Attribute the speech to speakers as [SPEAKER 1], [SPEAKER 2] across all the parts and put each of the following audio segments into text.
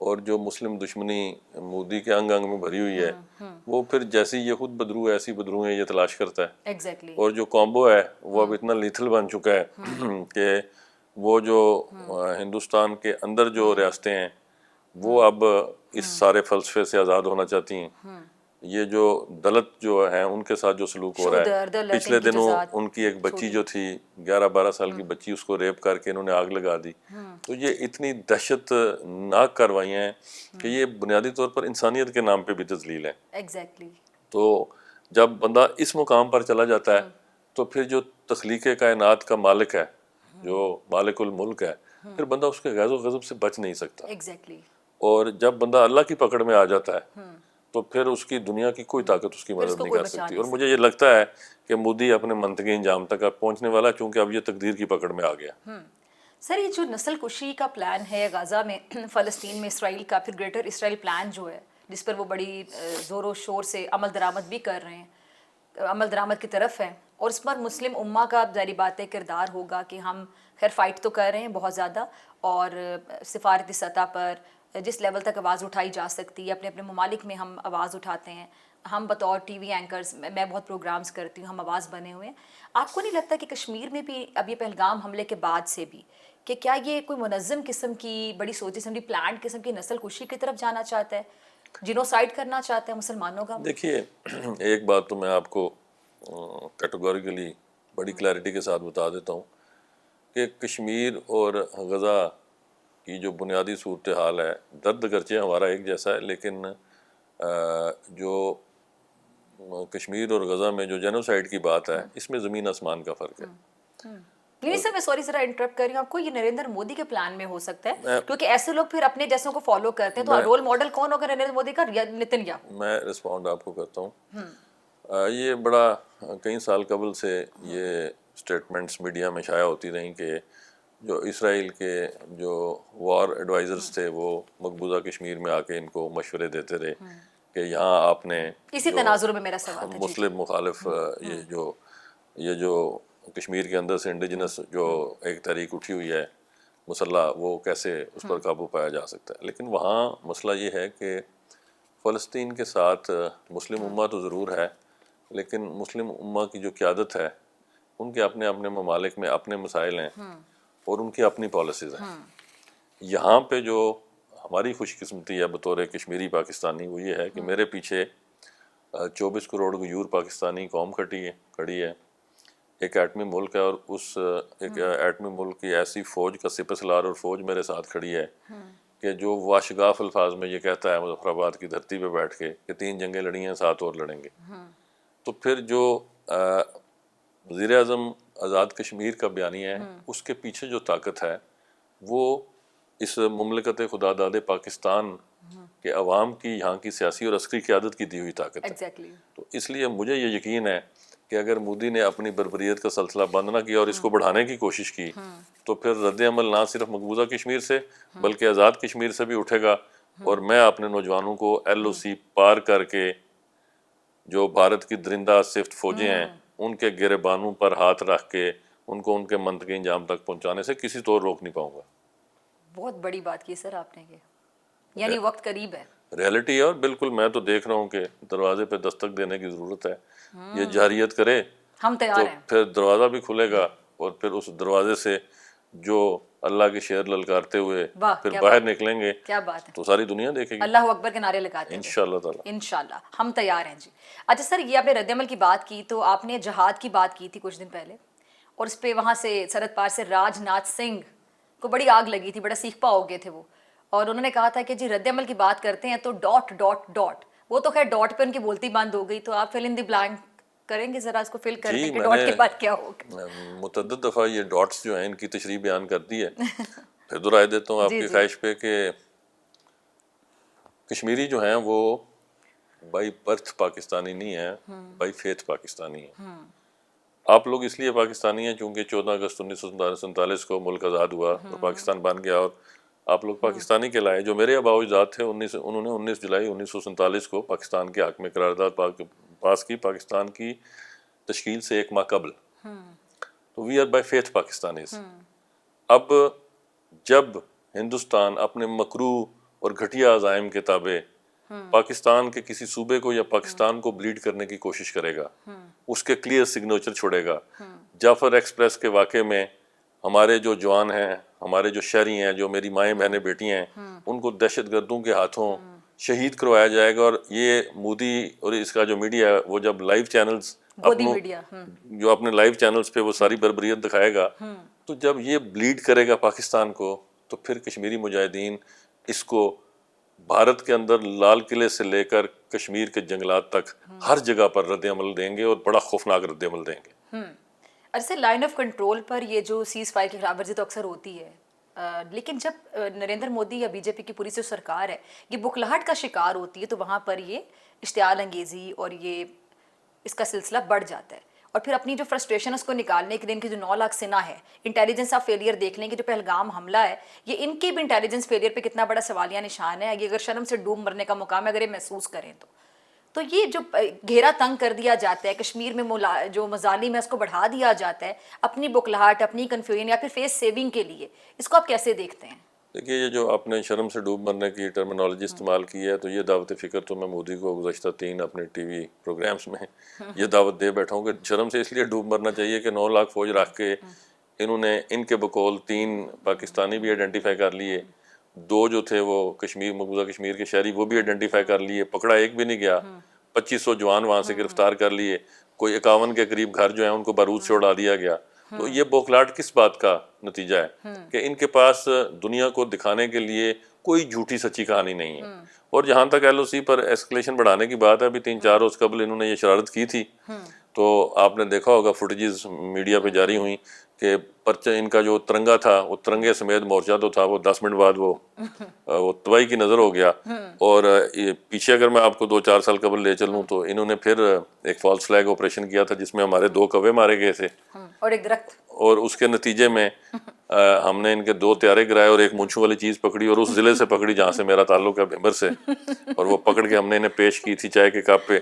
[SPEAKER 1] اور جو مسلم دشمنی مودی کے انگ انگ میں بھری ہوئی ہے وہ پھر جیسی یہ خود بدرو ہے ایسی بدرو ہیں یہ تلاش کرتا ہے.
[SPEAKER 2] ایگزیکٹلی.
[SPEAKER 1] اور جو کامبو ہے وہ اب اتنا لیتھل بن چکا ہے کہ وہ جو ہندوستان کے اندر جو ریاستیں ہیں وہ اب اس سارے فلسفے سے آزاد ہونا چاہتی ہیں. یہ جو دلت جو ہیں ان کے ساتھ جو سلوک ہو رہا ہے, پچھلے دنوں ان کی ایک بچی جو تھی 11-12 سال کی بچی, اس کو ریپ کر کے انہوں نے آگ لگا دی. تو یہ اتنی دہشت ناک کاروائیاں ہیں کہ یہ بنیادی طور پر انسانیت کے نام پہ بھی تذلیل ہے.
[SPEAKER 2] ایگزیکٹلی.
[SPEAKER 1] تو جب بندہ اس مقام پر چلا جاتا ہے تو پھر جو تخلیق کائنات کا مالک ہے, جو مالک الملک ہے, پھر بندہ اس کے غیظ و غضب سے بچ نہیں سکتا.
[SPEAKER 2] ایگزیکٹلی.
[SPEAKER 1] اور جب بندہ اللہ کی پکڑ میں آ جاتا ہے تو پھر اس کی دنیا کی کوئی طاقت اس کی مدد نہیں کر سکتی. اور مجھے یہ لگتا ہے کہ مودی اپنے منطقی انجام تک اب پہنچنے والا, چونکہ اب یہ تقدیر کی پکڑ میں آ گیا.
[SPEAKER 2] سر یہ جو نسل کشی کا پلان ہے غزہ میں, فلسطین میں اسرائیل کا, پھر گریٹر اسرائیل پلان جو ہے جس پر وہ بڑی زور و شور سے عمل درآمد بھی کر رہے ہیں, عمل درآمد کی طرف ہیں, اور اس پر مسلم امہ کا ظاہری بات ہے کردار ہوگا کہ ہم خیر فائٹ تو کر رہے ہیں بہت زیادہ, اور سفارتی سطح پر جس لیول تک آواز اٹھائی جا سکتی ہے اپنے اپنے ممالک میں ہم آواز اٹھاتے ہیں. ہم بطور ٹی وی اینکرز, میں بہت پروگرامز کرتی ہوں, ہم آواز بنے ہوئے ہیں. آپ کو نہیں لگتا کہ کشمیر میں بھی اب یہ پہلگام حملے کے بعد سے بھی کہ کیا یہ کوئی منظم قسم کی, بڑی سوچی سمجھی پلانڈ قسم کی نسل کشی کی طرف جانا چاہتا ہے, جینوسائیڈ کرنا چاہتا ہے مسلمانوں کا؟
[SPEAKER 1] دیکھیے ایک بات تو میں آپ کو کیٹیگوریکلی بڑی کلیئرٹی کے ساتھ بتا دیتا ہوں کہ کشمیر اور غزہ کی جو بنیادی صورتحال ہے, درد گرچہ ہمارا ایک جیسا ہے, لیکن جو کشمیر اور غزہ میں جو جینوسائیڈ کی بات ہے اس میں زمین آسمان کا فرق ہے.
[SPEAKER 2] نہیں سر, میں سوری ذرا انٹرپٹ کر رہی ہوں آپ کو, یہ نریندر مودی کے پلان میں ہو سکتا ہے کیونکہ ایسے لوگ پھر اپنے جیسوں کو فالو کرتے ہیں, تو رول ماڈل کون ہوگا نریندر مودی کا؟ نتن یاہو.
[SPEAKER 1] میں رسپونڈ آپ کو کرتا ہوں. یہ بڑا کئی سال قبل سے یہ اسٹیٹمنٹس میڈیا میں شائع ہوتی رہیں کہ جو اسرائیل کے جو وار ایڈوائزرز تھے وہ مقبوضہ کشمیر میں آ کے ان کو مشورے دیتے رہے کہ یہاں آپ نے
[SPEAKER 2] اسی تناظر میں میرا سوال تھا
[SPEAKER 1] مسلم مخالف یہ جو کشمیر کے اندر سے انڈیجنس جو ایک تحریک اٹھی ہوئی ہے مسلح, وہ کیسے اس پر قابو پایا جا سکتا ہے. لیکن وہاں مسئلہ یہ ہے کہ فلسطین کے ساتھ مسلم امہ تو ضرور ہے, لیکن مسلم امہ کی جو قیادت ہے ان کے اپنے اپنے ممالک میں اپنے مسائل ہیں اور ان کی اپنی پالیسیز ہیں. یہاں پہ جو ہماری خوش قسمتی ہے بطور کشمیری پاکستانی وہ یہ ہے کہ میرے پیچھے 24 کروڑ غیور پاکستانی قوم کھڑی ہے, ایک ایٹمی ملک ہے, اور اس ایک ایٹمی ملک کی ایسی فوج کا سپہ سالار اور فوج میرے ساتھ کھڑی ہے کہ جو واشگاف الفاظ میں یہ کہتا ہے مظفر آباد کی دھرتی پہ بیٹھ کے کہ 3 جنگیں لڑی ہیں 7 اور لڑیں گے. تو پھر جو وزیر اعظم آزاد کشمیر کا بیانیہ ہے اس کے پیچھے جو طاقت ہے وہ اس مملکت خدا داد پاکستان کے عوام کی یہاں کی سیاسی اور عسکری قیادت کی دی ہوئی طاقت ہے. تو اس لیے مجھے یہ یقین ہے کہ اگر مودی نے اپنی بربریت کا سلسلہ بند نہ کیا اور اس کو بڑھانے کی کوشش کی تو پھر رد عمل نہ صرف مقبوضہ کشمیر سے بلکہ آزاد کشمیر سے بھی اٹھے گا. اور میں اپنے نوجوانوں کو LOC پار کر کے جو بھارت کی درندہ صفت فوجیں ہیں ان کے گریبانوں پر ہاتھ رکھ کے ان کو ان کے منطقی انجام تک پہنچانے سے کسی طور روک نہیں پاؤں گا.
[SPEAKER 2] بہت بڑی بات کی سر آپ نے, یہ یعنی وقت قریب ہے,
[SPEAKER 1] ریئلٹی ہے. اور بالکل میں تو دیکھ رہا ہوں کہ دروازے پہ دستک دینے کی ضرورت ہے. یہ جارحیت کرے
[SPEAKER 2] ہم تیار ہیں,
[SPEAKER 1] پھر دروازہ بھی کھلے گا, اور پھر اس دروازے سے جو اللہ کے شعر للکارتے ہوئے پھر باہر نکلیں گے.
[SPEAKER 2] کیا بات ہے,
[SPEAKER 1] تو ساری دنیا دیکھے گی.
[SPEAKER 2] اللہ اکبر کے نعرے لگاتے ہیں
[SPEAKER 1] انشاءاللہ تعالی.
[SPEAKER 2] انشاءاللہ ہم تیار ہیں جی. اچھا سر, یہ آپ نے رد عمل کی بات کی تو آپ نے جہاد کی بات کی تھی کچھ دن پہلے, اور اس پہ وہاں سے سرحد پار سے راج ناتھ سنگھ کو بڑی آگ لگی تھی, بڑا سیخپا ہو گئے تھے وہ, اور انہوں نے کہا تھا کہ جی رد عمل کی بات کرتے ہیں تو ڈاٹ ڈاٹ ڈاٹ, وہ تو خیر ڈاٹ پہ ان کی بولتی بند ہو گئی, تو آپ فل ان دی بلینک کریں گے ذرا اس کو فل کر دیں کہ ڈاٹ کے بعد کیا ہوگا.
[SPEAKER 1] متعدد دفعہ یہ ڈاٹس جو ہیں ان کی تشریح بیان کرتی ہے. پھر دہرائے دیتا ہوں آپ کی خواہش پہ کہ کشمیری جو ہیں وہ بائی برتھ پاکستانی نہیں ہیں, بائی فیتھ پاکستانی ہیں. آپ لوگ اس لیے پاکستانی ہیں چونکہ 14 اگست 1947 کو ملک آزاد ہوا اور پاکستان بن گیا, اور آپ لوگ پاکستانی کہلائے. جو میرے آباء و اجداد تھے انہوں نے 19 جولائی 1947 کو پاکستان کے حق میں قرارداد پاس کی, پاکستان کی تشکیل سے 1 ماہ قبل. تو we are by faith Pakistanis. اب جب ہندوستان اپنے مکروہ اور گھٹیا عزائم کے تابع پاکستان کے کسی صوبے کو یا پاکستان کو بلیڈ کرنے کی کوشش کرے گا، اس کے کلیئر سگنیچر چھوڑے گا۔ جعفر ایکسپریس کے واقعے میں ہمارے جو جوان ہیں، ہمارے جو شہری ہیں، جو میری مائیں بہنیں بیٹیاں ہیں، ان کو دہشت گردوں کے ہاتھوں شہید کروایا جائے گا۔ اور یہ مودی اور اس کا جو میڈیا ہے وہ جب لائیو چینلز جو اپنے لائیو چینلز پہ وہ ساری بربریت دکھائے گا، تو جب یہ بلیڈ کرے گا پاکستان کو، تو پھر کشمیری مجاہدین اس کو بھارت کے اندر لال قلعے سے لے کر کشمیر کے جنگلات تک ہر جگہ پر رد عمل دیں گے، اور بڑا خوفناک رد عمل دیں گے۔
[SPEAKER 2] ایسے لائن آف کنٹرول پر یہ جو سیز فائر کی خلاف ورزی تو اکثر ہوتی ہے، لیکن جب نریندر مودی یا بی جے پی کی پوری جو سرکار ہے یہ بکھلاہٹ کا شکار ہوتی ہے، تو وہاں پر یہ اشتعال انگیزی اور یہ اس کا سلسلہ بڑھ جاتا ہے، اور پھر اپنی جو فرسٹریشن اس کو نکالنے کے لیے ان کی جو 9 لاکھ سنا ہے، انٹیلیجنس آف فیلئر دیکھ لیں کہ جو پہلگام حملہ ہے یہ ان کی بھی انٹیلیجنس فیلئر پہ کتنا بڑا سوالیہ نشان ہے۔ یہ اگر شرم سے ڈوب مرنے کا مقام ہے اگر یہ محسوس کریں تو یہ جو گھیرا تنگ کر دیا جاتا ہے کشمیر میں، جو مظالم ہے اس کو بڑھا دیا جاتا ہے اپنی بکھلاہٹ، اپنی کنفیوژن یا پھر فیس سیونگ کے لیے، اس کو آپ کیسے دیکھتے ہیں؟
[SPEAKER 1] دیکھیے، یہ جو آپ نے شرم سے ڈوب مرنے کی ٹرمینالوجی استعمال کی ہے، تو یہ دعوت فکر تو میں مودی کو گزشتہ 3 اپنے ٹی وی پروگرامز میں یہ دعوت دے بیٹھا ہوں کہ شرم سے اس لیے ڈوب مرنا چاہیے کہ 9 لاکھ فوج رکھ کے انہوں نے ان کے بقول 3 پاکستانی بھی آئیڈینٹیفائی کر لیے، 2 جو تھے وہ کشمیر مقبوضہ کشمیر کے شہری وہ بھی آئیڈینٹیفائی کر لیے، پکڑا ایک بھی نہیں گیا، 2500 جوان وہاں سے گرفتار کر لیے، کوئی 51 کے قریب گھر جو ہیں ان کو بارود سے اڑا دیا گیا۔ تو یہ بوکھلاٹ کس بات کا نتیجہ ہے کہ ان کے پاس دنیا کو دکھانے کے لیے کوئی جھوٹی سچی کہانی نہیں ہے۔ اور جہاں تک ایل او سی پر ایسکلیشن بڑھانے کی بات ہے، ابھی 3-4 روز قبل انہوں نے یہ شرارت کی تھی، تو آپ نے دیکھا ہوگا فوٹیجز میڈیا پہ جاری ہوئیں کہ پرچہ ان کا جو ترنگا تھا وہ ترنگے سمیت مورچہ تو تھا، وہ 10 منٹ بعد وہ تباہی کی نظر ہو گیا۔ اور پیچھے اگر میں آپ کو 2-4 سال قبل لے چلوں تو انہوں نے پھر ایک فالس فلیگ آپریشن کیا تھا جس میں ہمارے 2 کوے مارے گئے تھے،
[SPEAKER 2] اور ایک درخت، اور
[SPEAKER 1] اس کے نتیجے میں ہم نے ان کے 2 طیارے گرائے اور ایک مونچھوں والی چیز پکڑی، اور اس ضلع سے پکڑی جہاں سے میرا تعلق ہے، بھمبر سے، اور وہ پکڑ کے ہم نے انہیں پیش کی تھی چائے کے کپ پہ۔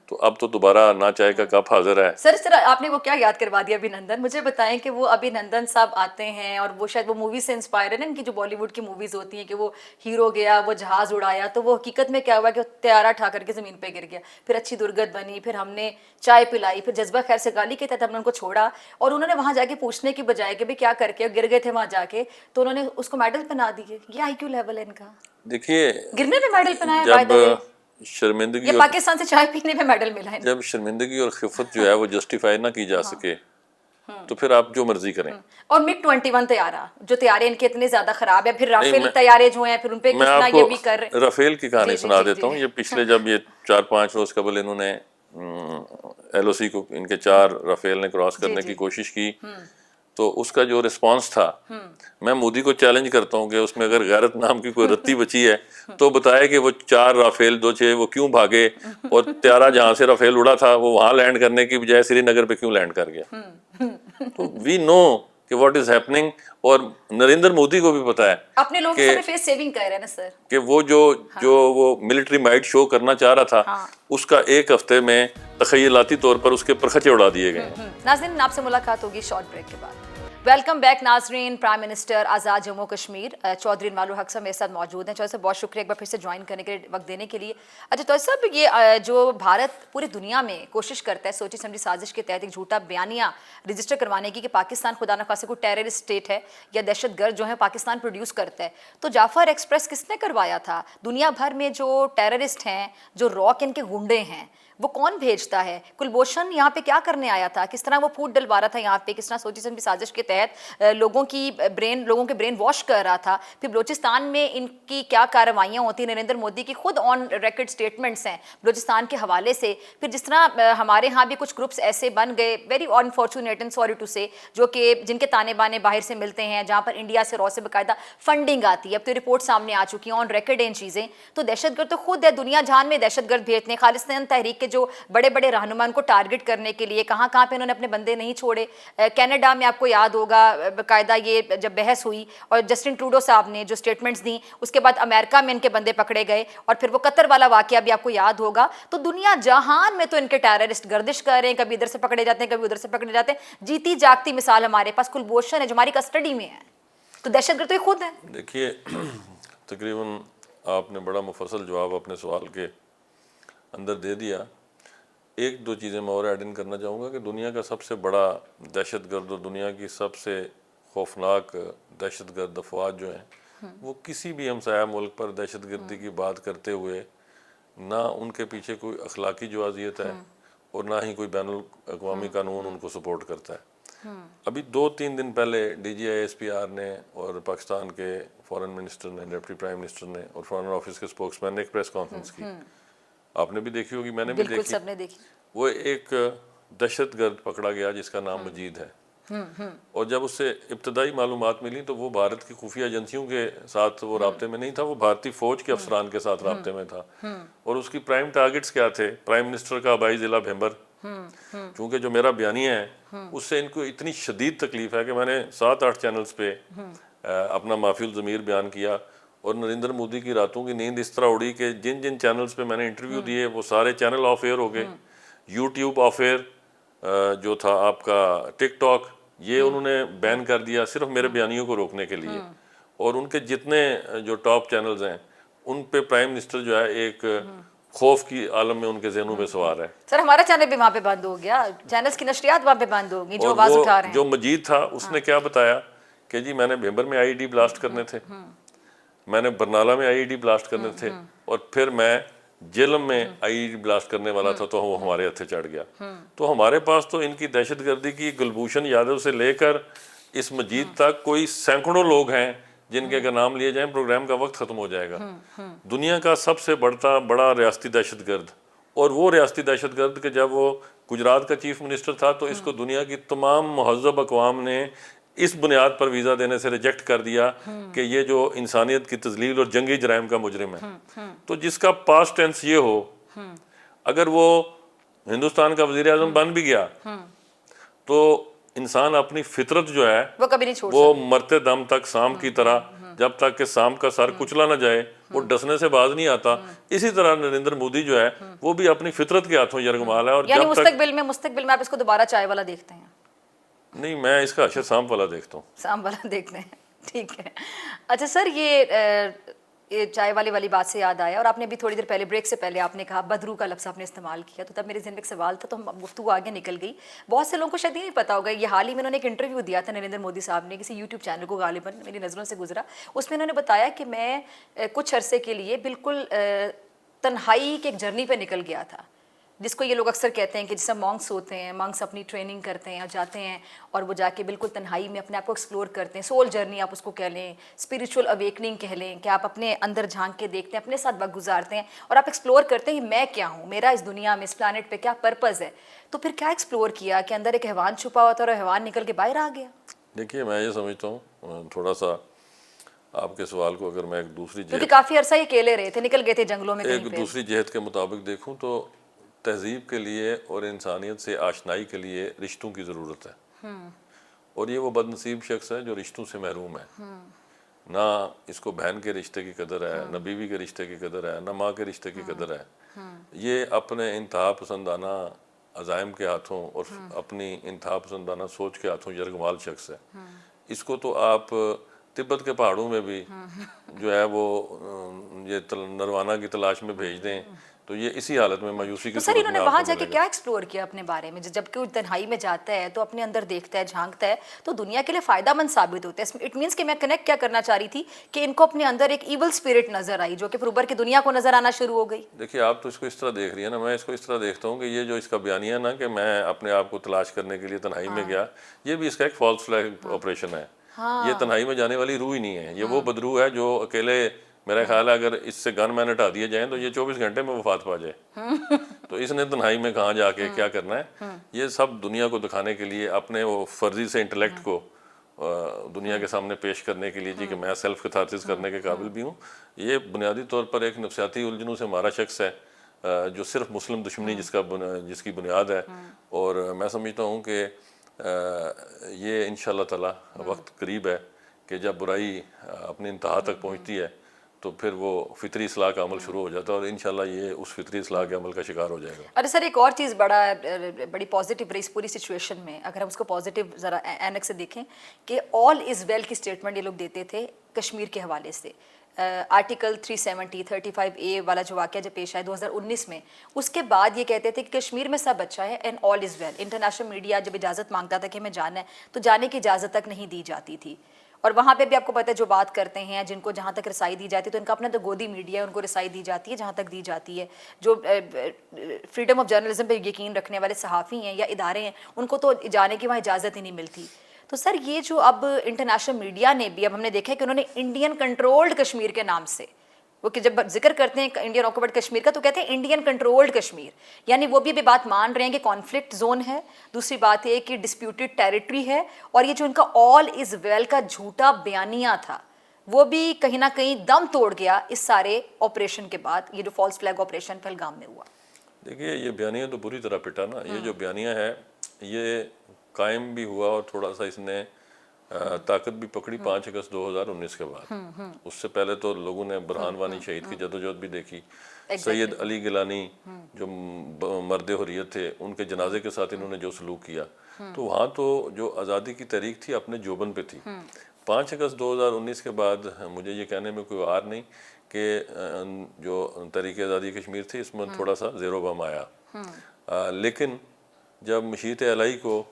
[SPEAKER 1] تو اب تو دوبارہ نہ چائے کا کپ حاضر ہے۔
[SPEAKER 2] سر آپ نے وہ کیا یاد کروا دیا ابھینندن، مجھے بتائیں کہ وہ ابھینندن صاحب آتے ہیں اور وہ شاید وہ مووی سے انسپائر ہے نا، ان کی جو بالی ووڈ کی موویز ہوتی ہیں کہ وہ ہیرو گیا، وہ جہاز اڑایا، تو وہ حقیقت میں کیا ہوا کہ طیارہ اٹھا کر کے زمین پہ گر گیا، پھر اچھی درگت بنی، پھر ہم نے چائے پلائی، پھر جذبہ خیر سے گالی کے تحت ہم نے ان کو چھوڑا، اور انہوں نے وہاں جا کے پوچھنے کی بجائے کہ کیا کر کے گر گئے تھے وہاں جا کے، تو انہوں نے اس کو میڈل پہنا دیے۔ یہ آئی کیو لیول ہے ان کا،
[SPEAKER 1] دیکھیے
[SPEAKER 2] گرنے پہ میڈل پہنایا،
[SPEAKER 1] جب شرمندگی،
[SPEAKER 2] پاکستان سے چائے پینے پہ میڈل ملا ہے،
[SPEAKER 1] جب شرمندگی اور خفت جو ہے وہ جسٹیفائی نہ کی جا سکے تو پھر آپ جو مرضی کریں۔
[SPEAKER 2] اور MiG 21 طیارہ، جو طیارے ان کے اتنے زیادہ خراب ہیں، پھر رافیل طیارے جو ہیں پھر ان پہ کتنا یہ بھی کر رہے ہیں۔
[SPEAKER 1] میں آپ کو رافیل کی کہانی سنا دیتا ہوں۔ یہ پچھلے جب یہ 4-5 روز قبل انہوں نے ایل او سی کو ان کے 4 رافیل نے کراس کرنے کی کوشش کی، تو اس کا جو رسپانس تھا، میں مودی کو چیلنج کرتا ہوں کہ اس میں اگر غیرت نام کی کوئی رتی بچی ہے تو بتائے کہ وہ 4 رافیل جو تھے وہ کیوں بھاگے، اور طیارہ جہاں سے رافیل اڑا تھا وہ وہاں لینڈ کرنے کی بجائے سری نگر پہ کیوں لینڈ کر گیا۔ تو وی نو کہ واٹ از ہیپننگ، اور نریندر مودی کو بھی پتا ہے
[SPEAKER 2] اپنے لوگ سب فیس سیونگ کر رہے ہیں نا سر، کہ
[SPEAKER 1] وہ جو وہ ملٹری مائٹ شو کرنا چاہ رہا تھا، اس کا 1 ہفتے میں تخیلاتی طور پر اس کے پرخچے اڑا دیے گئے۔
[SPEAKER 2] ناظرین، آپ سے ملاقات ہوگی شارٹ بریک کے بعد۔ ویلکم بیک ناظرین۔ پرائم منسٹر آزاد جموں کشمیر چودھری انوار الحق صاحب میرے ساتھ موجود ہیں۔ چودھری صاحب بہت شکریہ ایک بار پھر سے جوائن کرنے کے لیے، وقت دینے کے لیے۔ اچھا چودھری صاحب، یہ جو بھارت پوری دنیا میں کوشش کرتا ہے سوچی سمجھی سازش کے تحت ایک جھوٹا بیانیہ رجسٹر کروانے کی کہ پاکستان خدا نخواستہ کوئی ٹیررسٹ اسٹیٹ ہے یا دہشت گرد جو ہے پاکستان پروڈیوس کرتا ہے، تو جعفر ایکسپریس کس نے کروایا تھا؟ دنیا بھر میں جو ٹیررسٹ ہیں، جو راک ان کے گنڈے ہیں، وہ کون بھیجتا ہے؟ کلبھوشن یہاں پہ کیا کرنے آیا تھا؟ کس طرح وہ پھوٹ ڈلوا رہا تھا یہاں پہ؟ کس طرح سوچی سمجھی سازش کے تحت لوگوں کے برین واش کر رہا تھا؟ پھر بلوچستان میں ان کی کیا کارروائیاں ہوتی ہیں؟ نریندر مودی کی خود آن ریکارڈ سٹیٹمنٹس ہیں بلوچستان کے حوالے سے۔ پھر جس طرح ہمارے ہاں بھی کچھ گروپس ایسے بن گئے، very unfortunate and sorry to say, جو کہ جن کے تانے بانے باہر سے ملتے ہیں، جہاں پر انڈیا سے سے باقاعدہ فنڈنگ آتی ہے۔ اب تو رپورٹ سامنے آ چکی ہیں آن ریکارڈ ان چیزیں۔ تو دہشت گرد تو خود ہے، دنیا جہان میں دہشت گرد بھیجتے ہیں۔ خالصتاً تحریک کے جو بڑے بڑے رہنما ان کو ٹارگٹ کرنے کے لیے کہاں کہاں پہ انہوں نے اپنے بندے نہیں چھوڑے۔ کینیڈا میں آپ کو یاد ہوگا باقاعدہ یہ جب بحث ہوئی اور جسٹن ٹروڈو صاحب نے جو سٹیٹمنٹس دیں، اس کے بعد امریکہ میں ان کے بندے پکڑے گئے، اور پھر وہ قطر والا واقعہ بھی آپ کو یاد ہوگا۔ تو دنیا جہان میں تو ان کے ٹیررسٹ گردش کر رہے ہیں، کبھی ادھر سے پکڑے جاتے ہیں، کبھی ادھر سے پکڑے جاتے ہیں۔ جیتی جاگتی مثال ہمارے پاس کلبھوشن ہے جو ہماری کسٹڈی میں ہے۔ تو دہشت گرد تو یہ خود ہے۔
[SPEAKER 1] دیکھیے، تقریباً آپ نے بڑا مفصل جواب اپنے سوال کے اندر دے دیا. ایک دو چیزیں میں اور ایڈ ان کرنا چاہوں گا کہ دنیا کا سب سے بڑا دہشت گرد اور دنیا کی سب سے خوفناک دہشت گرد افواج جو ہیں وہ کسی بھی ہمسایہ ملک پر دہشت گردی کی بات کرتے ہوئے نہ ان کے پیچھے کوئی اخلاقی جوازیت ہے اور نہ ہی کوئی بین الاقوامی قانون ان کو سپورٹ کرتا ہے. ابھی 2-3 دن پہلے D G I S P R نے اور پاکستان کے فورن منسٹر نے، ڈپٹی پرائم منسٹر نے اور فورن آفس کے اسپوکس مین نے ایک پریس کانفرنس کی. آپ نے بھی دیکھی ہوگی، میں نے بھی
[SPEAKER 2] بالکل
[SPEAKER 1] دیکھی.
[SPEAKER 2] سب نے دیکھی.
[SPEAKER 1] وہ ایک دہشت گرد پکڑا گیا جس کا نام مجید ہے، اور جب اس سے ابتدائی معلومات ملی تو وہ بھارت کی خفیہ ایجنسیوں کے ساتھ وہ رابطے میں نہیں تھا، وہ بھارتی فوج کے افسران کے ساتھ رابطے میں تھا. اور اس کی پرائم ٹارگٹس کیا تھے؟ پرائم منسٹر کا آبائی ضلع بھیمبر. چونکہ جو میرا بیانیہ ہے اس سے ان کو اتنی شدید تکلیف ہے کہ میں نے 7-8 چینلز پہ اپنا مافی الضمیر بیان کیا، اور نریندر مودی کی راتوں کی نیند اس طرح اڑی کہ جن جن چینلز پہ میں نے انٹرویو دیے وہ سارے چینل آف ایئر ہو گئے. یوٹیوب آف ایئر جو تھا آپ کا، ٹک ٹاک، یہ انہوں نے بین کر دیا صرف میرے بیانیوں کو روکنے کے لیے. اور ان کے جتنے جو ٹاپ چینلز ہیں ان پہ پرائم منسٹر جو ہے ایک خوف کی عالم میں ان کے ذہنوں میں سوار ہے.
[SPEAKER 2] سر ہمارا چینل بھی وہاں پہ بند ہو گیا، چینلز کی نشریات وہاں پہ بند ہو گئی جو آواز اٹھا رہے ہیں.
[SPEAKER 1] جو مجید تھا اس نے کیا بتایا کہ جی میں نے بھیمبر میں آئی ڈی بلاسٹ کرنے تھے، میں نے برنالہ میں آئی ڈی بلاسٹ کرنے تھے، اور پھر میں جیلم میں آئی ڈی بلاسٹ کرنے والا تھا تو وہ ہمارے ہتھے چڑھ گیا. تو ہمارے پاس تو ان کی دہشت گردی کی گلبھوشن یادو سے لے کر اس مجید تک کوئی سینکڑوں لوگ ہیں جن کے اگر نام لیے جائیں پروگرام کا وقت ختم ہو جائے گا. دنیا کا سب سے بڑا ریاستی دہشت گرد، اور وہ ریاستی دہشت گرد کہ جب وہ گجرات کا چیف منسٹر تھا تو اس کو دنیا کی تمام مہذب اقوام نے اس بنیاد پر ویزا دینے سے ریجیکٹ کر دیا کہ یہ جو انسانیت کی تذلیل اور جنگی جرائم کا مجرم ہے. تو جس کا پاسٹ ٹینس یہ ہو، اگر وہ ہندوستان کا وزیر اعظم بن بھی گیا تو انسان اپنی فطرت جو ہے
[SPEAKER 2] وہ کبھی نہیں چھوڑ
[SPEAKER 1] وہ مرتے دم تک سام کی طرح، جب تک کہ سام کا سر کچلا نہ جائے وہ ڈسنے سے باز نہیں آتا. اسی طرح نریندر مودی جو ہے وہ بھی اپنی فطرت کے ہاتھوں یرغمال ہے. اور
[SPEAKER 2] یعنی
[SPEAKER 1] جب تک
[SPEAKER 2] مستقبل میں آپ اس کو دوبارہ چائے والا دیکھتے ہیں؟
[SPEAKER 1] نہیں، میں اس کا اشر سام والا دیکھتا ہوں.
[SPEAKER 2] سام والا دیکھتے ہیں، ٹھیک ہے. اچھا سر، یہ چائے والی بات سے یاد آیا، اور آپ نے بھی تھوڑی دیر پہلے بریک سے پہلے آپ نے کہا بدرو کا لفظ آپ نے استعمال کیا، تو تب میرے ذہن میں ایک سوال تھا، تو ہم گفتگو آگے نکل گئی. بہت سے لوگوں کو شاید یہ نہیں پتا ہوگا، یہ حال ہی میں انہوں نے ایک انٹرویو دیا تھا نریندر مودی صاحب نے کسی یوٹیوب چینل کو، غالباً میری نظروں سے گزرا. اس میں انہوں نے بتایا کہ میں کچھ عرصے کے لیے بالکل تنہائی کے ایک جرنی پہ نکل گیا تھا، جس کو یہ لوگ اکثر کہتے ہیں کہ جس سے مانکس ہوتے ہیں، مانکس اپنی ٹریننگ کرتے ہیں اور جاتے ہیں اور وہ جا کے بالکل تنہائی میں اپنے آپ کو ایکسپلور کرتے ہیں. سول جرنی آپ اس کو کہہ لیں، اسپریچول اویکننگ کہہ لیں، کہ آپ اپنے اندر جھانک کے دیکھتے ہیں، اپنے ساتھ وقت گزارتے ہیں اور آپ ایکسپلور کرتے ہیں کہ میں کیا ہوں، میرا اس دنیا میں، اس پلانٹ پہ کیا پرپز ہے. تو پھر کیا ایکسپلور کیا کہ اندر ایک حیوان چھپا ہوا تھا اور حیوان نکل کے باہر آ گیا؟
[SPEAKER 1] دیکھیے میں یہ سمجھتا ہوں، تھوڑا سا آپ کے سوال کو اگر میں ایک دوسری
[SPEAKER 2] کیونکہ کافی عرصہ یہ اکیلے رہے تھے، نکل گئے تھے جنگلوں میں.
[SPEAKER 1] ایک دوسری جہت کے مطابق دیکھوں تو تہذیب کے لیے اور انسانیت سے آشنائی کے لیے رشتوں کی ضرورت ہے، اور یہ وہ بد نصیب شخص ہے جو رشتوں سے محروم ہے. نہ اس کو بہن کے رشتے کی قدر ہے، نہ بیوی کے رشتے کی قدر ہے، نہ ماں کے رشتے کی قدر ہے. یہ اپنے انتہا پسندانہ عزائم کے ہاتھوں اور اپنی انتہا پسندانہ سوچ کے ہاتھوں یرغمال شخص ہے. اس کو تو آپ تبت کے پہاڑوں میں بھی جو ہے وہ یہ نروانا کی تلاش میں بھیج دیں تو یہ اسی حالت میں مایوسی کی
[SPEAKER 2] سر
[SPEAKER 1] صورت
[SPEAKER 2] انہوں نے
[SPEAKER 1] میں
[SPEAKER 2] وہاں
[SPEAKER 1] آپ کو
[SPEAKER 2] جا کے
[SPEAKER 1] ملے گا.
[SPEAKER 2] کیا ایکسپلور کیا اپنے بارے میں؟ جب کہ وہ تنہائی میں جاتا ہے تو اپنے اندر دیکھتا ہے، جھانکتا ہے، تو دنیا کے لیے فائدہ مند ثابت ہوتا ہے. اٹ مینس کہ میں کنیکٹ کیا کرنا چاہ رہی تھی کہ ان کو اپنے اندر ایک ایول اسپرٹ نظر آئی جو کہ پھر اوپر کی دنیا کو نظر آنا شروع ہو گئی.
[SPEAKER 1] دیکھیے آپ تو اس کو اس طرح دیکھ رہی ہیں نا، میں اس کو اس طرح دیکھتا ہوں کہ یہ جو اس کا بیانیہ نا کہ میں اپنے آپ کو تلاش کرنے کے لیے تنہائی میں گیا، یہ بھی اس کا ایک فالس فلیگ آپریشن ہے. یہ تنہائی میں جانے والی روح ہی نہیں ہے. یہ وہ بدرو ہے جو اکیلے، میرا خیال ہے اگر اس سے گن مین ہٹا دیے جائیں تو یہ 24 گھنٹے میں وفات پا جائے. تو اس نے تنہائی میں کہاں جا کے کیا کرنا ہے؟ یہ سب دنیا کو دکھانے کے لیے، اپنے وہ فرضی سے انٹلیکٹ کو دنیا کے سامنے پیش کرنے کے لیے جی کہ میں سیلف کتھارسس کرنے کے قابل بھی ہوں. یہ بنیادی طور پر ایک نفسیاتی الجھنوں سے ہمارا شخص ہے جو صرف مسلم دشمنی جس کی بنیاد ہے. اور میں سمجھتا ہوں کہ یہ انشاءاللہ تعالی وقت قریب ہے کہ جب برائی اپنی انتہا تک پہنچتی ہے تو پھر وہ فطری اصلاح کا عمل شروع ہو جاتا ہے، اور انشاءاللہ یہ اس فطری اصلاح کے عمل کا شکار ہو جائے گا.
[SPEAKER 2] ارے سر ایک اور چیز بڑی پازیٹیو رہی اس پوری سچویشن میں، اگر ہم اس کو پازیٹیو ذرا اینک سے دیکھیں کہ آل از ویل کی اسٹیٹمنٹ یہ لوگ دیتے تھے کشمیر کے حوالے سے. آرٹیکل 370 35A والا جو واقعہ جب پیش آیا 2019 میں، اس کے بعد یہ کہتے تھے کہ کشمیر میں سب اچھا ہے and all is well. International media جب اجازت مانگتا تھا کہ ہمیں جانا ہے تو جانے کی اجازت تک نہیں دی جاتی تھی. اور وہاں پہ بھی آپ کو پتہ ہے جو بات کرتے ہیں، جن کو جہاں تک رسائی دی جاتی ہے، تو ان کا اپنا تو گودی میڈیا ہے، ان کو رسائی دی جاتی ہے جہاں تک دی جاتی ہے. جو فریڈم آف جرنلزم پہ یقین رکھنے والے صحافی ہیں یا ادارے ہیں، ان کو تو جانے کی وہاں اجازت ہی نہیں ملتی. تو سر یہ جو اب انٹرنیشنل میڈیا نے بھی، اب ہم نے دیکھا ہے کہ انہوں نے انڈین کنٹرولڈ کشمیر کے نام سے، وہ کہ جب ذکر کرتے ہیں انڈین آکوپائڈ کشمیر کا تو کہتے ہیں انڈین کنٹرولڈ کشمیر، یعنی وہ بھی بات مان رہے ہیں کہ کانفلکٹ زون ہے. دوسری بات یہ کہ ڈسپیوٹڈ ٹیریٹری ہے. اور یہ جو ان کا آل از ویل کا جھوٹا بیانیہ تھا وہ بھی کہیں نہ کہیں دم توڑ گیا اس سارے آپریشن کے بعد، یہ جو فالس فلیگ آپریشن پہلگام میں ہوا.
[SPEAKER 1] دیکھیے یہ بیانیہ تو بری طرح پٹا نا. یہ جو بیانیہ ہے یہ قائم بھی ہوا اور تھوڑا سا اس نے طاقت بھی پکڑی 5 اگست 2019 کے بعد. اس سے پہلے تو لوگوں نے برہان وانی شہید کی جدوجہد بھی دیکھی. سید علی گیلانی جو مرد حریت تھے، ان کے جنازے کے ساتھ انہوں نے جو سلوک کیا، تو وہاں تو جو آزادی کی تحریک تھی اپنے جوبن پہ تھی. 5 اگست 2019 کے بعد مجھے یہ کہنے میں کوئی عار نہیں کہ جو تحریک آزادی کشمیر تھی اس میں تھوڑا سا زیر و بم آیا. لیکن جب مشیت الہی کو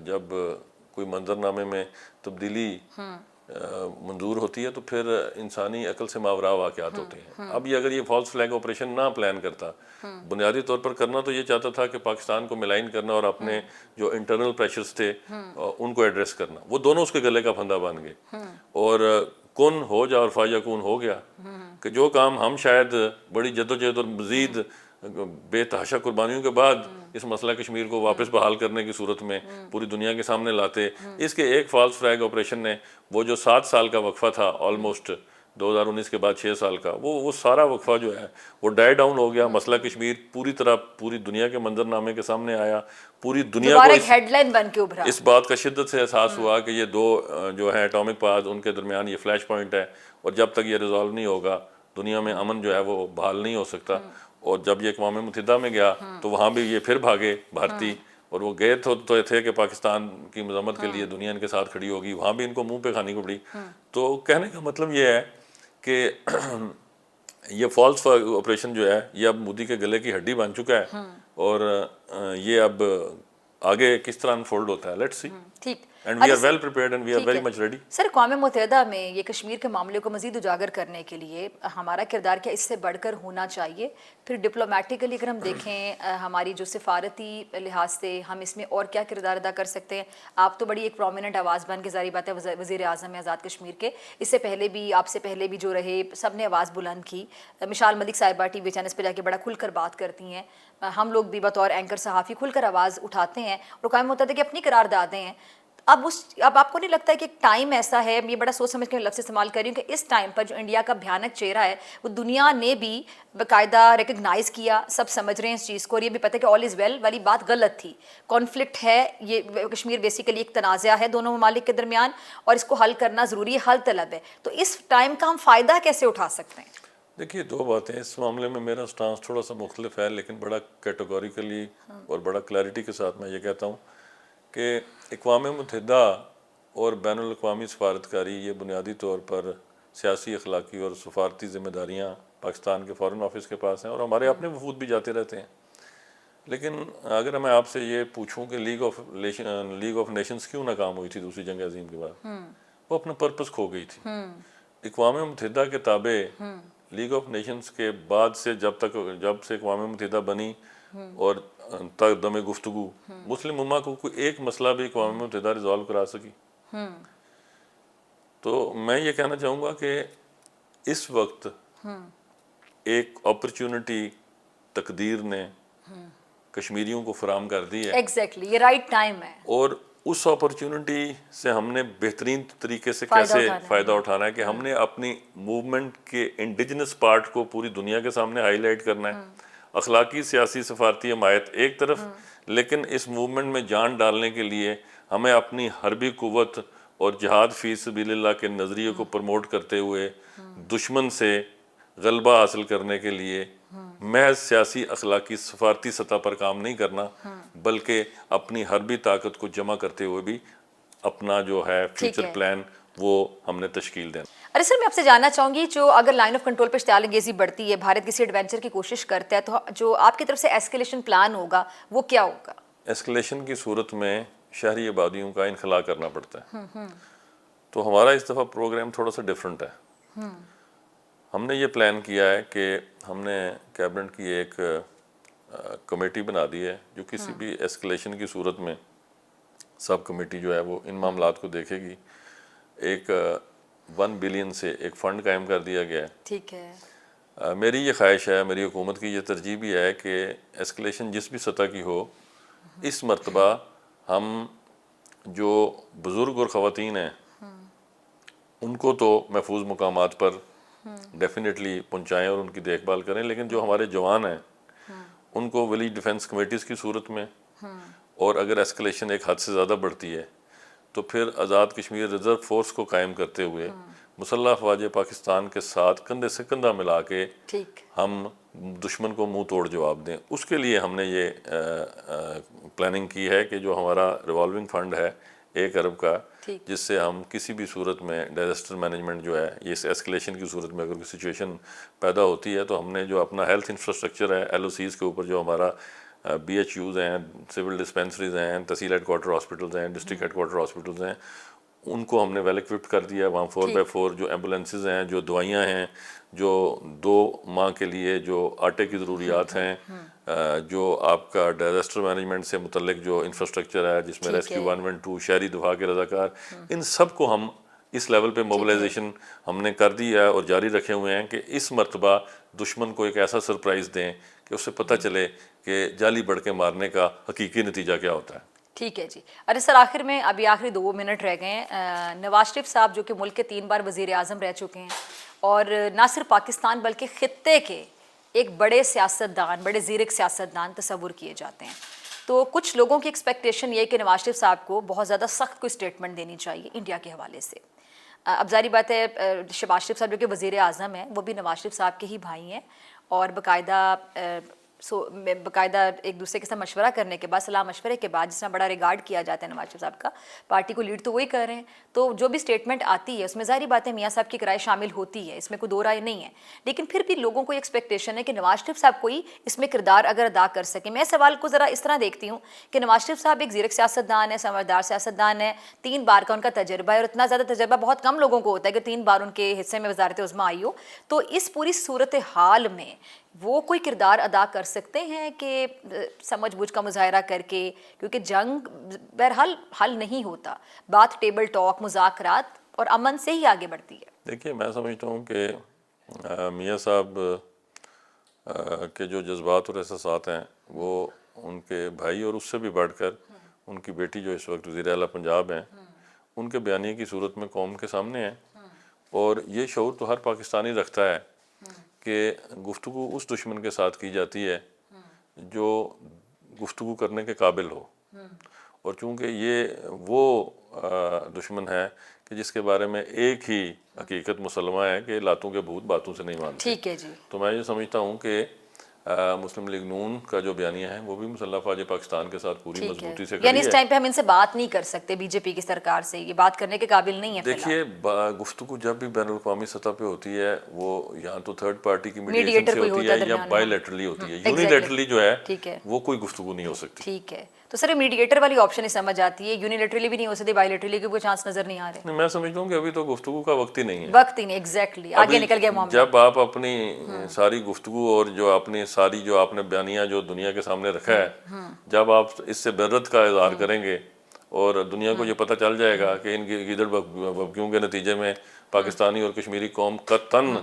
[SPEAKER 1] جب کوئی منظرنامے میں تبدیلی منظور ہوتی ہے تو پھر انسانی عقل سے ماورا واقعات ہوتے ہیں. اب یہ اگر یہ فالس فلیگ آپریشن نہ پلان کرتا، بنیادی طور پر کرنا تو یہ چاہتا تھا کہ پاکستان کو ملائن کرنا اور اپنے جو انٹرنل پریشرز تھے ان کو ایڈریس کرنا، وہ دونوں اس کے گلے کا پھندا بن گئے. اور کن ہو جا اور فاجعہ ہو گیا کہ جو کام ہم شاید بڑی جدوجہد اور مزید بے تحاشا قربانیوں کے بعد اس مسئلہ کشمیر کو واپس بحال کرنے کی صورت میں پوری دنیا کے سامنے لاتے، اس کے ایک فالس فلیگ آپریشن نے وہ جو 7 سال کا وقفہ تھا آلموسٹ 2019 کے بعد 6 سال کا، وہ سارا وقفہ جو ہے وہ ڈائی ڈاؤن ہو گیا. مسئلہ کشمیر پوری طرح پوری دنیا کے منظرنامے کے سامنے آیا. پوری دنیا کو
[SPEAKER 2] ہیڈ لائن بن کے ابھرا.
[SPEAKER 1] اس بات کا شدت سے احساس ہوا کہ یہ دو جو ہیں ایٹامک پارز، ان کے درمیان یہ فلیش پوائنٹ ہے، اور جب تک یہ ریزالو نہیں ہوگا دنیا میں امن جو ہے وہ بحال نہیں ہو سکتا. اور جب یہ اقوام متحدہ میں گیا تو وہاں بھی یہ پھر بھاگے بھارتی، اور وہ گئے تو تھے کہ پاکستان کی مذمت کے لیے دنیا ان کے ساتھ کھڑی ہوگی، وہاں بھی ان کو منہ پہ کھانی پڑی. تو کہنے کا مطلب یہ ہے کہ یہ فالس آپریشن جو ہے یہ اب مودی کے گلے کی ہڈی بن چکا ہے، اور یہ اب آگے کس طرح انفولڈ ہوتا ہے، لیٹس سی.
[SPEAKER 2] ٹھیک.
[SPEAKER 1] And we are well prepared and we are very much ready.
[SPEAKER 2] سر اقوام متحدہ میں یہ کشمیر کے معاملے کو مزید اجاگر کرنے کے لیے ہمارا کردار کیا اس سے بڑھ کر ہونا چاہیے؟ پھر ڈپلومیٹیکلی اگر ہم دیکھیں ہماری جو سفارتی لحاظ سے ہم اس میں اور کیا کردار ادا کر سکتے ہیں؟ آپ تو بڑی ایک پرومیننٹ آواز بن کے، ظاہر بات ہے وزیر اعظم آزاد کشمیر کے، اس سے پہلے بھی آپ سے پہلے بھی جو رہے سب نے آواز بلند کی. مشال ملک صاحبہ ٹی وی چینلز پہ جا کے بڑا کھل کر بات کرتی ہیں. ہم لوگ بھی بطور اینکر صحافی کھل کر آواز اٹھاتے ہیں اور اقوام متحدہ کی اپنی قراردادیں ہیں. اب آپ کو نہیں لگتا ہے کہ ایک ٹائم ایسا ہے، یہ بڑا سوچ سمجھ کے لفظ استعمال کر رہی ہوں، کہ اس ٹائم پر جو انڈیا کا بھیانک چہرہ ہے وہ دنیا نے بھی باقاعدہ ریکگنائز کیا، سب سمجھ رہے ہیں اس چیز کو، اور یہ بھی پتہ ہے کہ آل از ویل والی بات غلط تھی، کانفلکٹ ہے، یہ کشمیر بیسیکلی ایک تنازعہ ہے دونوں ممالک کے درمیان اور اس کو حل کرنا ضروری ہے، حل طلب ہے. تو اس ٹائم کا ہم فائدہ کیسے اٹھا سکتے ہیں؟
[SPEAKER 1] دیکھیے 2 باتیں اس معاملے میں، میرا سٹانس تھوڑا سا مختلف ہے، لیکن بڑا کیٹیگوریکلی اور بڑا کلیئرٹی کے ساتھ میں یہ کہتا ہوں کہ اقوام متحدہ اور بین الاقوامی سفارتکاری یہ بنیادی طور پر سیاسی، اخلاقی اور سفارتی ذمہ داریاں پاکستان کے فارن آفس کے پاس ہیں، اور ہمارے اپنے وفود بھی جاتے رہتے ہیں. لیکن اگر میں آپ سے یہ پوچھوں کہ لیگ آف نیشنز کیوں ناکام ہوئی تھی دوسری جنگ عظیم کے بعد، وہ اپنا پرپس کھو گئی تھی. اقوام متحدہ کے تابع لیگ آف نیشنز کے بعد سے جب سے اقوام متحدہ بنی اور تک دم گفتگو مسلم امہ کو کوئی ایک مسئلہ بھی اقوام متحدہ ریزالو کرا سکی. تو میں یہ کہنا چاہوں گا کہ اس وقت ایک اپرچونٹی تقدیر نے کشمیریوں کو فراہم کر دی ہے.
[SPEAKER 2] ایگزیکٹلی، یہ رائٹ ٹائم ہے، اور
[SPEAKER 1] اس اپرچونٹی سے ہم نے بہترین طریقے سے کیسے فائدہ اٹھانا ہے کہ ہم نے اپنی موومنٹ کے انڈیجنس پارٹ کو پوری دنیا کے سامنے ہائی لائٹ کرنا ہے. اخلاقی، سیاسی، سفارتی حمایت ایک طرف، لیکن اس موومنٹ میں جان ڈالنے کے لیے ہمیں اپنی حربی قوت اور جہاد فی سبیل اللہ کے نظریے کو پروموٹ کرتے ہوئے دشمن سے غلبہ حاصل کرنے کے لیے محض سیاسی، اخلاقی، سفارتی سطح پر کام نہیں کرنا، بلکہ اپنی حربی طاقت کو جمع کرتے ہوئے بھی اپنا جو ہے فیوچر پلان وہ ہم نے تشکیل دینا۔
[SPEAKER 2] ارے سر، میں آپ سے جاننا چاہوں گی، جو اگر لائن آف کنٹرول پہ اشتعال انگیزی بڑھتی ہے، بھارت کسی ایڈوینچر کی کوشش کرتا ہے، تو جو آپ کی طرف سے ایسکیلیشن پلان ہوگا وہ کیا ہوگا؟
[SPEAKER 1] ایسکلیشن کی صورت میں شہری آبادیوں کا انخلا کرنا پڑتا ہے، تو ہمارا اس دفعہ پروگرام تھوڑا سا ڈیفرنٹ ہے۔ ہم نے یہ پلان کیا ہے کہ ہم نے کیبنٹ کی ایک کمیٹی بنا دی ہے جو کسی بھی ایسکلیشن کی صورت میں سب کمیٹی جو ہے وہ ان معاملات کو دیکھے گی۔ ایک 1 بلین سے ایک فنڈ قائم کر دیا گیا ہے۔
[SPEAKER 2] ٹھیک ہے،
[SPEAKER 1] میری یہ خواہش ہے، میری حکومت کی یہ ترجیح بھی ہے کہ ایسکلیشن جس بھی سطح کی ہو، اس مرتبہ ہم جو بزرگ اور خواتین ہیں ان کو تو محفوظ مقامات پر ڈیفینیٹلی پہنچائیں اور ان کی دیکھ بھال کریں، لیکن جو ہمارے جوان ہیں ان کو ولیج ڈیفنس کمیٹیز کی صورت میں، اور اگر ایسکلیشن ایک حد سے زیادہ بڑھتی ہے تو پھر آزاد کشمیر ریزرو فورس کو قائم کرتے ہوئے مسلح افواج پاکستان کے ساتھ کندھے سے کندھا ملا کے
[SPEAKER 2] ٹھیک،
[SPEAKER 1] ہم دشمن کو منہ توڑ جواب دیں۔ اس کے لیے ہم نے یہ پلاننگ کی ہے کہ جو ہمارا ریوالونگ فنڈ ہے 1 ارب کا، جس سے ہم کسی بھی صورت میں ڈیزاسٹر مینجمنٹ جو ہے، یہ ایسکلیشن کی صورت میں اگر کوئی سچویشن پیدا ہوتی ہے تو ہم نے جو اپنا ہیلتھ انفراسٹرکچر ہے، ایل او سیز کے اوپر جو ہمارا بی ایچ یوز ہیں، سول ڈسپینسریز ہیں، تحصیل ہیڈ کوارٹر ہاسپٹلز ہیں، ڈسٹرکٹ ہیڈ کوارٹر ہاسپٹلز ہیں، ان کو ہم نے ویل ایکوپڈ کر دیا ہے۔ وہاں 4x4 جو ایمبولینسز ہیں، جو دوائیاں ہیں، جو 2 ماہ کے لیے جو آٹے کی ضروریات ہیں، جو آپ کا ڈیزاسٹر مینجمنٹ سے متعلق جو انفراسٹرکچر ہے جس میں ریسکیو 112، شہری دفاع کے رضاکار، ان سب کو ہم اس لیول پہ موبلائزیشن ہم نے کر دی ہے اور جاری رکھے ہوئے ہیں کہ اس مرتبہ دشمن کو ایک ایسا سرپرائز دیں کہ اسے پتہ چلے کہ جعلی بڑھ کے مارنے کا حقیقی نتیجہ کیا ہوتا ہے۔
[SPEAKER 2] ٹھیک ہے جی۔ ارے سر، آخر میں ابھی آخری 2 منٹ رہ گئے ہیں۔ نواز شریف صاحب جو کہ ملک کے 3 بار وزیر اعظم رہ چکے ہیں اور نہ صرف پاکستان بلکہ خطے کے ایک بڑے سیاستدان، بڑے زیرک سیاستدان تصور کیے جاتے ہیں، تو کچھ لوگوں کی ایکسپیکٹیشن یہ ہے کہ نواز شریف صاحب کو بہت زیادہ سخت کوئی اسٹیٹمنٹ دینی چاہیے انڈیا کے حوالے سے۔ اب ظاہری بات ہے شہباز شریف صاحب جو کہ وزیر اعظم ہیں وہ بھی نواز شریف صاحب کے ہی بھائی ہیں، اور باقاعدہ ایک دوسرے کے ساتھ مشورہ کرنے کے بعد، صلاح مشورے کے بعد، جس میں بڑا ریگارڈ کیا جاتا ہے نواز شریف صاحب کا، پارٹی کو لیڈ تو وہی کر رہے ہیں، تو جو بھی اسٹیٹمنٹ آتی ہے اس میں ظاہری بات ہے میاں صاحب کی رائے شامل ہوتی ہے، اس میں کوئی 2 رائے نہیں ہے، لیکن پھر بھی لوگوں کو ایکسپیکٹیشن ہے کہ نواز شریف صاحب کوئی اس میں کردار اگر ادا کر سکیں۔ میں سوال کو ذرا اس طرح دیکھتی ہوں کہ نواز شریف صاحب ایک زیرک سیاستدان ہے، سمجھدار سیاستدان ہے، 3 بار کا ان کا تجربہ ہے، اور اتنا زیادہ تجربہ بہت کم لوگوں کو ہوتا ہے کہ 3 بار ان کے حصے میں وزارت عظمیٰ آئی ہو، تو اس پوری صورتحال میں وہ کوئی کردار ادا کر سکتے ہیں کہ سمجھ بوجھ کا مظاہرہ کر کے، کیونکہ جنگ بہرحال حل نہیں ہوتا، بات ٹیبل ٹاک، مذاکرات اور امن سے ہی آگے بڑھتی ہے۔
[SPEAKER 1] دیکھیے، میں سمجھتا ہوں کہ میاں صاحب کے جو جذبات اور احساسات ہیں وہ ان کے بھائی اور اس سے بھی بڑھ کر ان کی بیٹی جو اس وقت وزیر اعلیٰ پنجاب ہیں، ان کے بیانیے کی صورت میں قوم کے سامنے ہیں، اور یہ شعور تو ہر پاکستانی رکھتا ہے کہ گفتگو اس دشمن کے ساتھ کی جاتی ہے جو گفتگو کرنے کے قابل ہو، اور چونکہ یہ وہ دشمن ہے کہ جس کے بارے میں ایک ہی حقیقت مسلمہ ہے کہ لاتوں کے بھوت باتوں سے نہیں مانتے۔
[SPEAKER 2] ٹھیک ہے جی۔
[SPEAKER 1] تو میں یہ سمجھتا ہوں کہ مسلم لیگ نون کا جو بیانیہ ہے وہ بھی مسلح افواج پاکستان کے ساتھ پوری مضبوطی سے
[SPEAKER 2] یعنی
[SPEAKER 1] کری
[SPEAKER 2] اس
[SPEAKER 1] ہے۔
[SPEAKER 2] ٹائم پہ ہم ان سے بات نہیں کر سکتے، بی جے پی کی سرکار سے یہ بات کرنے کے قابل نہیں ہے۔
[SPEAKER 1] دیکھیے، گفتگو جب بھی بین الاقوامی سطح پہ ہوتی ہے وہ یا تو تھرڈ پارٹی کی میڈیشن
[SPEAKER 2] میڈیٹر
[SPEAKER 1] سے
[SPEAKER 2] کوئی
[SPEAKER 1] ہوتی
[SPEAKER 2] ہوتا
[SPEAKER 1] ہے
[SPEAKER 2] ہے
[SPEAKER 1] یا
[SPEAKER 2] درمیان
[SPEAKER 1] بائی
[SPEAKER 2] میں۔
[SPEAKER 1] لیٹرلی ہوتی ہے۔ یونیلیٹرلی جو ہے
[SPEAKER 2] ٹھیک ہے،
[SPEAKER 1] وہ کوئی گفتگو نہیں ہو سکتی۔
[SPEAKER 2] ٹھیک ہے، تو سر میڈیٹر والی آپشن ہی سمجھ آتی ہے، یونیلیٹرلی بھی نہیں ہو سکتی، بائی لیٹرلی کی کوئی چانس نظر نہیں آ رہے۔
[SPEAKER 1] میں سمجھتا ہوں کہ ابھی تو گفتگو کا وقت ہی نہیں ہے،
[SPEAKER 2] وقت ہی نہیں، ایگزیکٹلی آگے نکل گیا معاملہ۔
[SPEAKER 1] جب آپ اپنی ساری گفتگو اور جو اپنی ساری جو آپ نے بیانیہ جو دنیا کے سامنے رکھا ہے، جب آپ اس سے برت کا اظہار کریں گے اور دنیا کو یہ پتہ چل جائے گا کہ ان کی گیدڑ بھبکیوں کے نتیجے میں پاکستانی اور کشمیری قوم قطعاً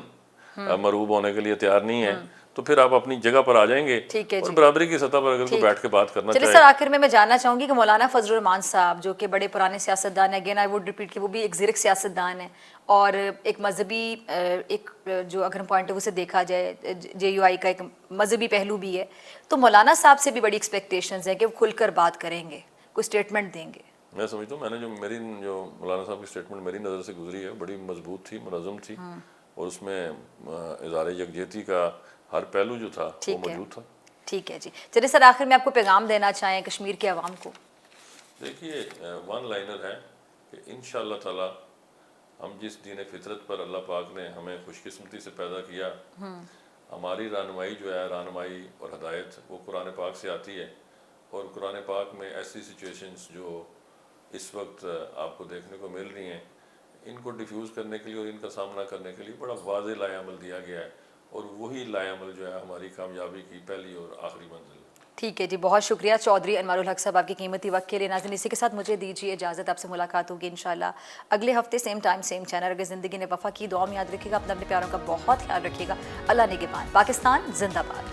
[SPEAKER 1] مرعوب ہونے کے لیے تیار نہیں ہے، تو پھر آپ اپنی جگہ پر آ جائیں گے، اور برابری کی سطح پر اگر کوئی بیٹھ کے بات کرنا
[SPEAKER 2] چلیے سر، آخر میں جاننا چاہوں گی کہ مولانا فضل الرحمان صاحب جو کہ بڑے پرانے سیاستدان ہیں، اگین آئی ووڈ ریپیٹ کہ وہ بھی ایک زیرک سیاستدان ہیں اور ایک مذہبی ایک جو اگر پوائنٹ آف ویو سے دیکھا جائے جے یو آئی کا ایک مذہبی پہلو بھی ہے، تو مولانا صاحب سے بھی بڑی ایکسپیکٹیشنز ہیں کہ وہ کھل کر بات کریں گے، کوئی اسٹیٹمنٹ دیں گے۔
[SPEAKER 1] میں سمجھتا ہوں میں نے جو مولانا صاحب کی اسٹیٹمنٹ میری نظر سے گزری ہے بڑی مضبوط تھی، منظم تھی، اور اس میں اظہار یکجہتی کا ہر پہلو جو تھا وہ موجود تھا۔
[SPEAKER 2] ٹھیک ہے جی، چلیے سر، آخر میں آپ کو پیغام دینا چاہیں کشمیر کے عوام کو؟
[SPEAKER 1] دیکھیے، ون لائنر ہے کہ انشاءاللہ تعالی ہم جس دین فطرت پر اللہ پاک نے ہمیں خوش قسمتی سے پیدا کیا، ہماری رہنمائی جو ہے، رہنمائی اور ہدایت وہ قرآن پاک سے آتی ہے. اور قرآن پاک میں ایسی سچویشنز جو اس وقت آپ کو دیکھنے کو مل رہی ہیں، ان کو ڈیفیوز کرنے کے لیے اور ان کا سامنا کرنے کے لیے بڑا واضح لائے عمل دیا گیا ہے، اور وہی لائے عمل جو ہے ہماری کامیابی کی پہلی اور آخری منزل ہے.
[SPEAKER 2] ٹھیک ہے جی، بہت شکریہ چودھری انوار الحق صاحب آپ کی قیمتی وقت کے لیے. ناظرین اسی کے ساتھ مجھے دیجیے اجازت، آپ سے ملاقات ہوگی انشاءاللہ اگلے ہفتے سیم ٹائم سیم چینل. اگر زندگی نے وفا کی دعا میں یاد رکھیے گا، اپنے پیاروں کا بہت خیال رکھیے گا. اللہ نگہبان. پاکستان زندہ باد.